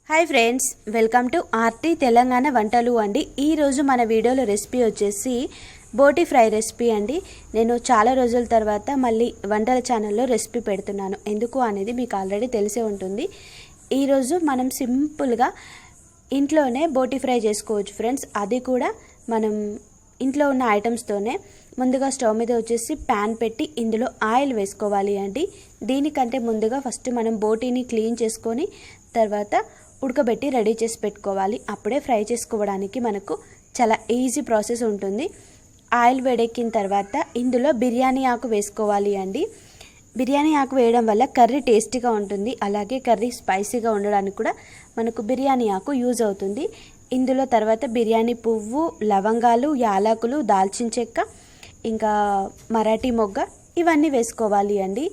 Hi friends, welcome to RT Telangana వంటలు అండి. ఈరోజు మన వీడియోలో రెసిపీ వచ్చేసి బోటి ఫ్రై రెసిపీ అండి. నేను చాలా రోజుల తర్వాత మళ్ళీ వంటల ఛానల్లో రెసిపీ పెడుతున్నాను. ఎందుకు అనేది మీకు ఆల్రెడీ తెలిసే ఉంటుంది. ఈరోజు మనం సింపుల్గా ఇంట్లోనే బోటి ఫ్రై చేసుకోవచ్చు ఫ్రెండ్స్. అది కూడా మనం ఇంట్లో ఉన్న ఐటమ్స్తోనే. ముందుగా స్టవ్ మీద వచ్చేసి ప్యాన్ పెట్టి ఇందులో ఆయిల్ వేసుకోవాలి అండి. దీనికంటే ముందుగా ఫస్ట్ మనం బోటీని క్లీన్ చేసుకొని తర్వాత ఉడకబెట్టి రెడీ చేసి పెట్టుకోవాలి. అప్పుడే ఫ్రై చేసుకోవడానికి మనకు చాలా ఈజీ ప్రాసెస్ ఉంటుంది. ఆయిల్ వేడెక్కిన తర్వాత ఇందులో బిర్యానీ ఆకు వేసుకోవాలి అండి. బిర్యానీ ఆకు వేయడం వల్ల కర్రీ టేస్టీగా ఉంటుంది. అలాగే కర్రీ స్పైసీగా ఉండడానికి కూడా మనకు బిర్యానీ ఆకు యూజ్ అవుతుంది. ఇందులో తర్వాత బిర్యానీ పువ్వు, లవంగాలు, యాలకులు, దాల్చిన చెక్క, ఇంకా మరాఠీ మొగ్గ ఇవన్నీ వేసుకోవాలి అండి.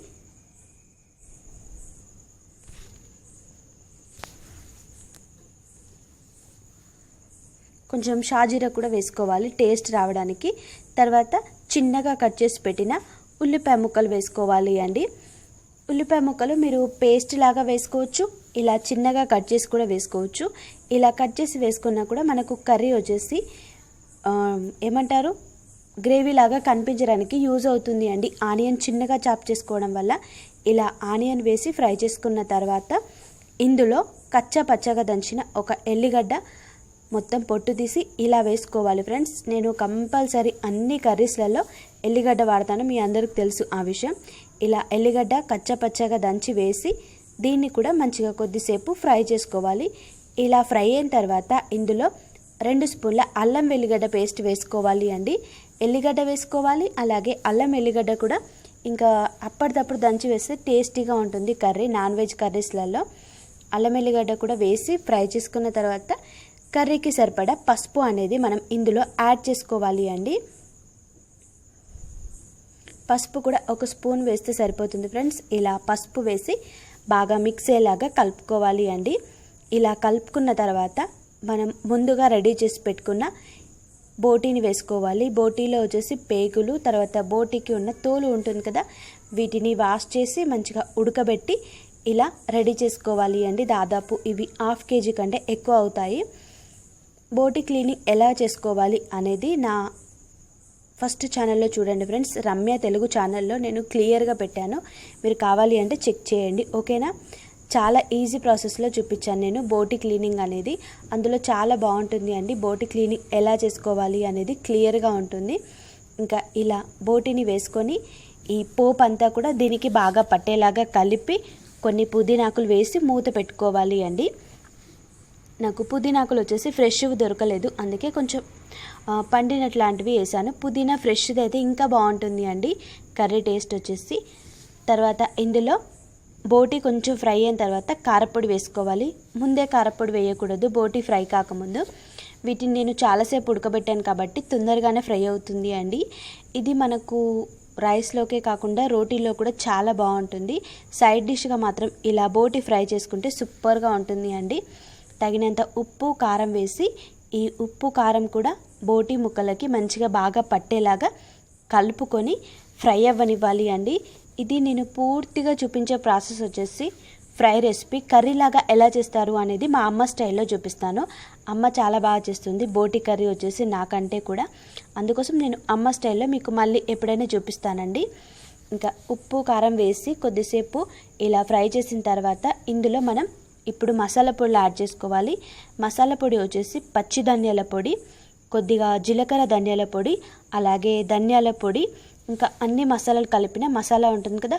కొంచెం షాజీరా కూడా వేసుకోవాలి టేస్ట్ రావడానికి. తర్వాత చిన్నగా కట్ చేసి పెట్టిన ఉల్లిపాయ ముక్కలు వేసుకోవాలి అండి. ఉల్లిపాయ ముక్కలు మీరు పేస్ట్ లాగా వేసుకోవచ్చు, ఇలా చిన్నగా కట్ చేసి కూడా వేసుకోవచ్చు. ఇలా కట్ చేసి వేసుకున్నా కూడా మనకు కర్రీ వచ్చేసి ఏమంటారు గ్రేవీ లాగా కనిపించడానికి యూజ్ అవుతుంది అండి. ఆనియన్ చిన్నగా చాప్ చేసుకోవడం వల్ల ఇలా ఆనియన్ వేసి ఫ్రై చేసుకున్న తర్వాత ఇందులో కచ్చా పచ్చగా దంచిన ఒక ఎల్లిగడ్డ మొత్తం పొట్టు తీసి ఇలా వేసుకోవాలి ఫ్రెండ్స్. నేను కంపల్సరీ అన్ని కర్రీస్లలో ఎల్లిగడ్డ వాడతాను, మీ అందరికి తెలుసు ఆ విషయం. ఇలా ఎల్లిగడ్డ కచ్చపచ్చగా దంచి వేసి దీన్ని కూడా మంచిగా కొద్దిసేపు ఫ్రై చేసుకోవాలి. ఇలా ఫ్రై అయిన తర్వాత ఇందులో 2 స్పూన్ల అల్లం వెల్లిగడ్డ పేస్ట్ వేసుకోవాలి అండి. ఎల్లిగడ్డ వేసుకోవాలి, అలాగే అల్లం వెల్లిగడ్డ కూడా ఇంకా అప్పటిదప్పుడు దంచి వేస్తే టేస్టీగా ఉంటుంది కర్రీ. నాన్ వెజ్ కర్రీస్లలో అల్లం వెల్లిగడ్డ కూడా వేసి ఫ్రై చేసుకున్న తర్వాత కర్రీకి సరిపడా పసుపు అనేది మనం ఇందులో యాడ్ చేసుకోవాలి అండి. పసుపు కూడా 1 స్పూన్ వేస్తే సరిపోతుంది ఫ్రెండ్స్. ఇలా పసుపు వేసి బాగా మిక్స్ అయ్యేలాగా కలుపుకోవాలి అండి. ఇలా కలుపుకున్న తర్వాత మనం ముందుగా రెడీ చేసి పెట్టుకున్న బోటీని వేసుకోవాలి. బోటీలో వచ్చేసి పేగులు, తర్వాత బోటీకి ఉన్న తోలు ఉంటుంది కదా, వీటిని వాష్ చేసి మంచిగా ఉడకబెట్టి ఇలా రెడీ చేసుకోవాలి అండి. దాదాపు ఇవి 1/2 kg కంటే ఎక్కువ అవుతాయి. బోటీ క్లీనింగ్ ఎలా చేసుకోవాలి అనేది నా ఫస్ట్ ఛానల్లో చూడండి ఫ్రెండ్స్, రమ్య తెలుగు ఛానల్లో నేను క్లియర్గా పెట్టాను. మీరు కావాలి అంటే చెక్ చేయండి, ఓకేనా. చాలా ఈజీ ప్రాసెస్లో చూపించాను నేను బోటీ క్లీనింగ్ అనేది. అందులో చాలా బాగుంటుంది అండి. బోటీ క్లీనింగ్ ఎలా చేసుకోవాలి అనేది క్లియర్గా ఉంటుంది. ఇంకా ఇలా బోటీని వేసుకొని ఈ పోపు అంతా కూడా దీనికి బాగా పట్టేలాగా కలిపి కొన్ని పుదీనాకులు వేసి మూత పెట్టుకోవాలి అండి. నాకు పుదీనాకులు వచ్చేసి ఫ్రెష్వి దొరకలేదు, అందుకే కొంచెం పండినట్లాంటివి వేసాను. పుదీనా ఫ్రెష్ది అయితే ఇంకా బాగుంటుంది అండి కర్రీ టేస్ట్ వచ్చేసి. తర్వాత ఇందులో బోటీ కొంచెం ఫ్రై అయిన తర్వాత కారపొడి వేసుకోవాలి. ముందే కారపొడి వేయకూడదు బోటీ ఫ్రై కాకముందు. వీటిని నేను చాలాసేపు ఉడకబెట్టాను కాబట్టి తొందరగానే ఫ్రై అవుతుంది అండి. ఇది మనకు రైస్లోకే కాకుండా రోటీలో కూడా చాలా బాగుంటుంది. సైడ్ డిష్గా మాత్రం ఇలా బోటీ ఫ్రై చేసుకుంటే సూపర్గా ఉంటుంది అండి. తగినంత ఉప్పు, కారం వేసి ఈ ఉప్పు కారం కూడా బోటీ ముక్కలకి మంచిగా బాగా పట్టేలాగా కలుపుకొని ఫ్రై అవ్వనివ్వాలి అండి. ఇది నేను పూర్తిగా చూపించే ప్రాసెస్ వచ్చేసి ఫ్రై రెసిపీ. కర్రీలాగా ఎలా చేస్తారు అనేది మా అమ్మ స్టైల్లో చూపిస్తాను. అమ్మ చాలా బాగా చేస్తుంది బోటీ కర్రీ వచ్చేసి నాకంటే కూడా. అందుకోసం నేను అమ్మ స్టైల్లో మీకు మళ్ళీ ఎప్పుడైనా చూపిస్తానండి. ఇంకా ఉప్పు కారం వేసి కొద్దిసేపు ఇలా ఫ్రై చేసిన తర్వాత ఇందులో మనం ఇప్పుడు మసాలా పొడులు యాడ్ చేసుకోవాలి. మసాలా పొడి వచ్చేసి పచ్చి ధనియాల పొడి, కొద్దిగా జీలకర్ర ధనియాల పొడి, అలాగే ధనియాల పొడి, ఇంకా అన్ని మసాలాలు కలిపిన మసాలా ఉంటుంది కదా,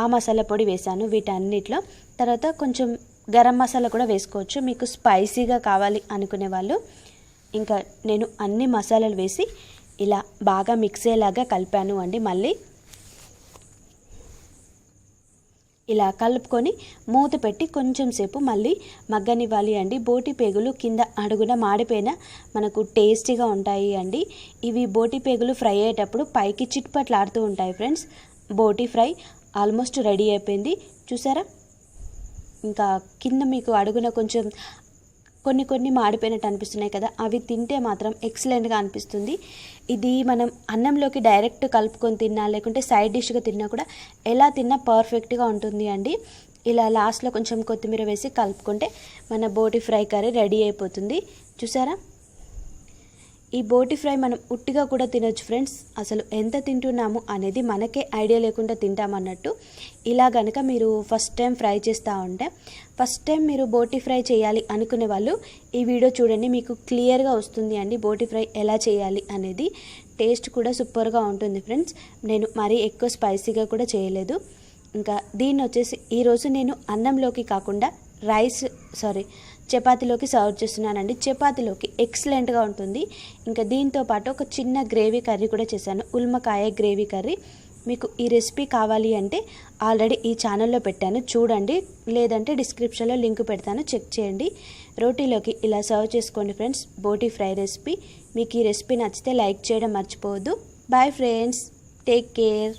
ఆ మసాలా పొడి వేసాను వీటన్నిటిలో. తర్వాత కొంచెం గరం మసాలా కూడా వేసుకోవచ్చు మీకు స్పైసీగా కావాలి అనుకునే వాళ్ళు. ఇంకా నేను అన్ని మసాలాలు వేసి ఇలా బాగా మిక్స్ అయ్యేలాగా కలిపాను అండి. మళ్ళీ ఇలా కలుపుకొని మూత పెట్టి కొంచెం సేపు మళ్ళీ మగ్గనివ్వాలి అండి. బోటి పేగులు కింద అడుగున మాడిపోయిన మనకు టేస్టీగా ఉంటాయి అండి. ఇవి బోటి పేగులు ఫ్రై అయ్యేటప్పుడు పైకి చిట్పట్లాడుతూ ఉంటాయి ఫ్రెండ్స్. బోటి ఫ్రై ఆల్మోస్ట్ రెడీ అయిపోయింది చూసారా. ఇంకా కింద మీకు అడుగున కొంచెం కొన్ని మాడిపోయినట్టు అనిపిస్తున్నాయి కదా, అవి తింటే మాత్రం ఎక్సలెంట్గా అనిపిస్తుంది. ఇది మనం అన్నంలోకి డైరెక్ట్ కలుపుకొని తిన్నా లేకుంటే సైడ్ డిష్గా తిన్నా కూడా ఎలా తిన్నా పర్ఫెక్ట్గా ఉంటుంది అండి. ఇలా లాస్ట్లో కొంచెం కొత్తిమీర వేసి కలుపుకుంటే మన బోటి ఫ్రై కర్రీ రెడీ అయిపోతుంది. చూసారా, ఈ బోటి ఫ్రై మనం ఉట్టిగా కూడా తినొచ్చు ఫ్రెండ్స్. అసలు ఎంత తింటున్నాము అనేది మనకే ఐడియా లేకుండా తింటామన్నట్టు. ఇలా కనుక మీరు ఫస్ట్ టైం ఫ్రై చేస్తూ ఉంటే, ఫస్ట్ టైం మీరు బోటి ఫ్రై చేయాలి అనుకునే వాళ్ళు ఈ వీడియో చూడండి, మీకు క్లియర్గా వస్తుంది అండి బోటి ఫ్రై ఎలా చేయాలి అనేది. టేస్ట్ కూడా సూపర్గా ఉంటుంది ఫ్రెండ్స్. నేను మరీ ఎక్కువ స్పైసీగా కూడా చేయలేదు. ఇంకా దీన్ని వచ్చేసి ఈరోజు నేను అన్నంలోకి కాకుండా చపాతీలోకి సర్వ్ చేస్తున్నానండి. చపాతీలోకి ఎక్సలెంట్గా ఉంటుంది. ఇంకా దీంతో పాటు ఒక చిన్న గ్రేవీ కర్రీ కూడా చేశాను, ఉల్మకాయ గ్రేవీ కర్రీ. మీకు ఈ రెసిపీ కావాలి అంటే ఆల్రెడీ ఈ ఛానల్లో పెట్టాను, చూడండి. లేదంటే డిస్క్రిప్షన్లో లింక్ పెడతాను, చెక్ చేయండి. రోటీలోకి ఇలా సర్వ్ చేసుకోండి ఫ్రెండ్స్, బోటి ఫ్రై రెసిపీ. మీకు ఈ రెసిపీ నచ్చితే లైక్ చేయడం మర్చిపోవద్దు. Bye friends, take care.